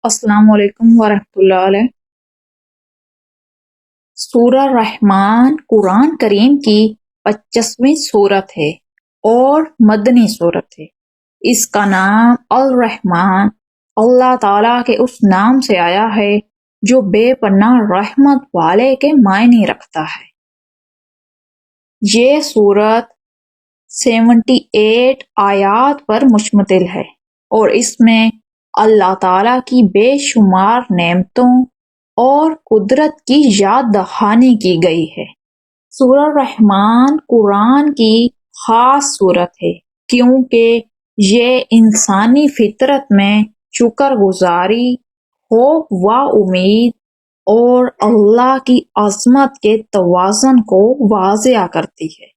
السلام علیکم ورحمۃ اللہ علیہ۔ سورہ رحمان قرآن کریم کی 25ویں سورت ہے اور مدنی سورت ہے۔ اس کا نام الرحمن اللہ تعالیٰ کے اس نام سے آیا ہے جو بے پناہ رحمت والے کے معنی رکھتا ہے۔ یہ سورت 78 آیات پر مشتمل ہے اور اس میں اللہ تعالیٰ کی بے شمار نعمتوں اور قدرت کی یاد دہانی کی گئی ہے۔ سورہ رحمان قرآن کی خاص سورت ہے کیونکہ یہ انسانی فطرت میں شکر گزاری، خوف و امید اور اللہ کی عظمت کے توازن کو واضح کرتی ہے۔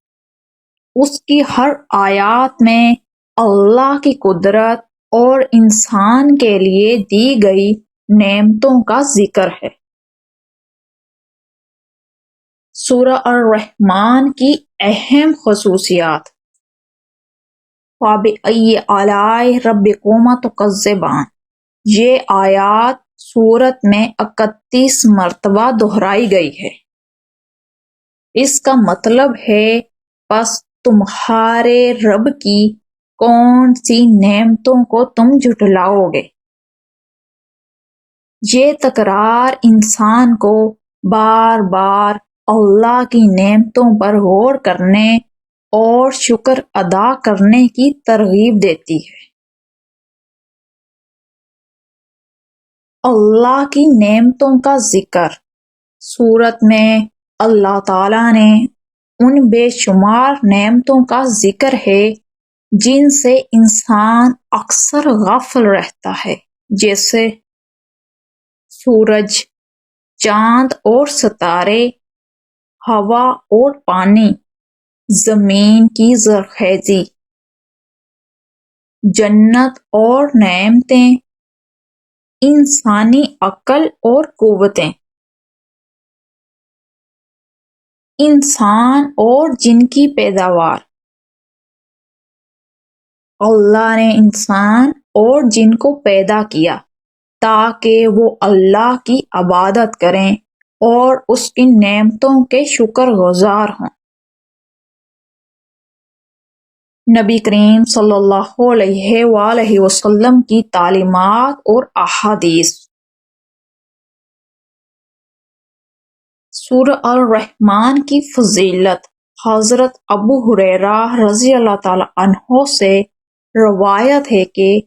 اس کی ہر آیات میں اللہ کی قدرت اور انسان کے لیے دی گئی نعمتوں کا ذکر ہے۔ سورہ الرحمن کی اہم خصوصیات۔ فَبِأَيِّ آلَاءِ رَبِّكُمَا تُكَذِّبَانِ، یہ آیات سورت میں 31 مرتبہ دہرائی گئی ہے۔ اس کا مطلب ہے پس تمہارے رب کی کون سی نعمتوں کو تم جھٹلاؤ گے۔ یہ تکرار انسان کو بار بار اللہ کی نعمتوں پر غور کرنے اور شکر ادا کرنے کی ترغیب دیتی ہے۔ اللہ کی نعمتوں کا ذکر۔ سورت میں اللہ تعالیٰ نے ان بے شمار نعمتوں کا ذکر ہے جن سے انسان اکثر غافل رہتا ہے، جیسے سورج، چاند اور ستارے، ہوا اور پانی، زمین کی زرخیزی، جنت اور نعمتیں، انسانی عقل اور قوتیں، انسان اور جن کی پیداوار۔ اللہ نے انسان اور جن کو پیدا کیا تاکہ وہ اللہ کی عبادت کریں اور اس کی نعمتوں کے شکر گزار ہوں۔ نبی کریم صلی اللہ علیہ وآلہ وسلم کی تعلیمات اور احادیث۔ سورہ الرحمن کی فضیلت۔ حضرت ابو ہریرہ رضی اللہ تعالی عنہ سے روایت ہے کہ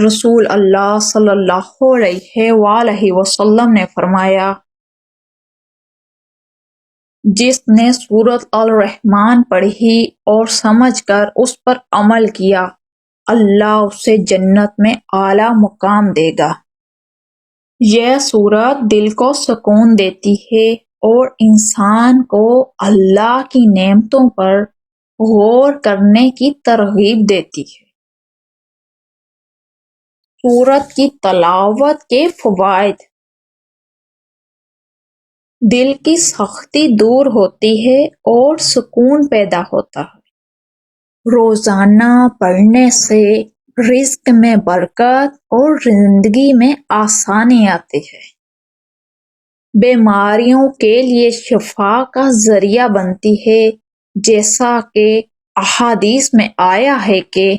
رسول اللہ صلی اللہ علیہ وآلہ وسلم نے فرمایا، جس نے سورۃ الرحمن پڑھی اور سمجھ کر اس پر عمل کیا، اللہ اسے جنت میں اعلیٰ مقام دے گا۔ یہ سورت دل کو سکون دیتی ہے اور انسان کو اللہ کی نعمتوں پر غور کرنے کی ترغیب دیتی ہے۔ سورت کی تلاوت کے فوائد۔ دل کی سختی دور ہوتی ہے اور سکون پیدا ہوتا ہے۔ روزانہ پڑھنے سے رزق میں برکت اور زندگی میں آسانی آتی ہے۔ بیماریوں کے لیے شفا کا ذریعہ بنتی ہے، جیسا کہ احادیث میں آیا ہے کہ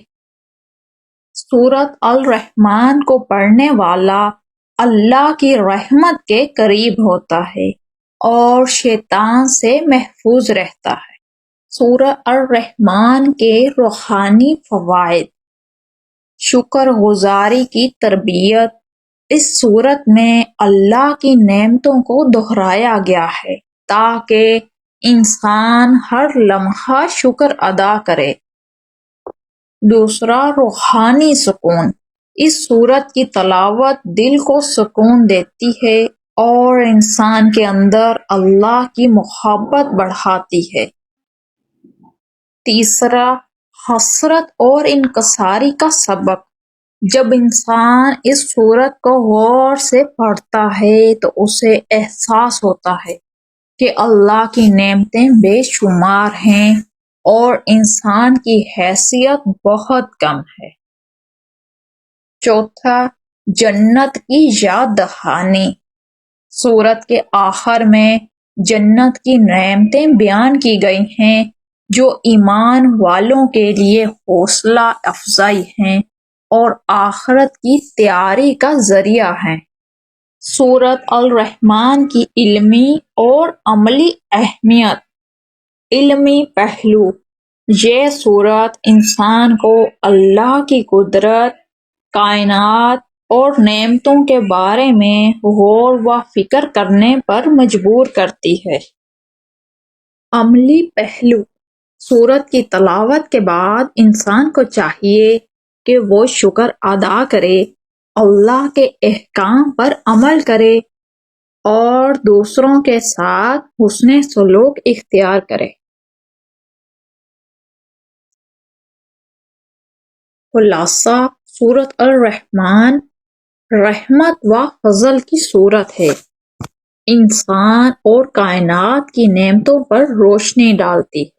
سورۃ الرحمن کو پڑھنے والا اللہ کی رحمت کے قریب ہوتا ہے اور شیطان سے محفوظ رہتا ہے۔ سورہ الرحمن کے روحانی فوائد۔ شکر گزاری کی تربیت۔ اس سورت میں اللہ کی نعمتوں کو دہرایا گیا ہے تاکہ انسان ہر لمحہ شکر ادا کرے۔ دوسرا، روحانی سکون۔ اس سورت کی تلاوت دل کو سکون دیتی ہے اور انسان کے اندر اللہ کی محبت بڑھاتی ہے۔ تیسرا، حسرت اور انکساری کا سبق۔ جب انسان اس سورت کو غور سے پڑھتا ہے تو اسے احساس ہوتا ہے کہ اللہ کی نعمتیں بے شمار ہیں اور انسان کی حیثیت بہت کم ہے۔ چوتھا، جنت کی یاد دہانی۔ سورت کے آخر میں جنت کی نعمتیں بیان کی گئی ہیں جو ایمان والوں کے لیے حوصلہ افزائی ہیں اور آخرت کی تیاری کا ذریعہ ہیں۔ سورت الرحمن کی علمی اور عملی اہمیت۔ علمی پہلو: یہ سورت انسان کو اللہ کی قدرت، کائنات اور نعمتوں کے بارے میں غور و فکر کرنے پر مجبور کرتی ہے۔ عملی پہلو: سورت کی تلاوت کے بعد انسان کو چاہیے کہ وہ شکر ادا کرے، اللہ کے احکام پر عمل کرے اور دوسروں کے ساتھ حسن سلوک اختیار کرے۔ خلاصہ: سورت الرحمن رحمت و فضل کی سورت ہے، انسان اور کائنات کی نعمتوں پر روشنی ڈالتی ہے،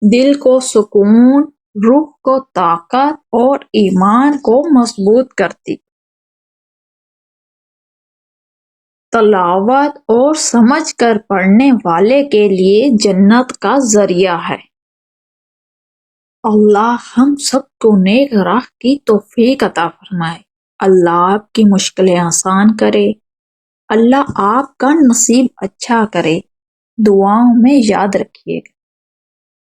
دل کو سکون، روح کو طاقت اور ایمان کو مضبوط کرتی، تلاوت اور سمجھ کر پڑھنے والے کے لیے جنت کا ذریعہ ہے۔ اللہ ہم سب کو نیک راہ کی توفیق عطا فرمائے، اللہ آپ کی مشکلیں آسان کرے، اللہ آپ کا نصیب اچھا کرے۔ دعاؤں میں یاد رکھیے گا۔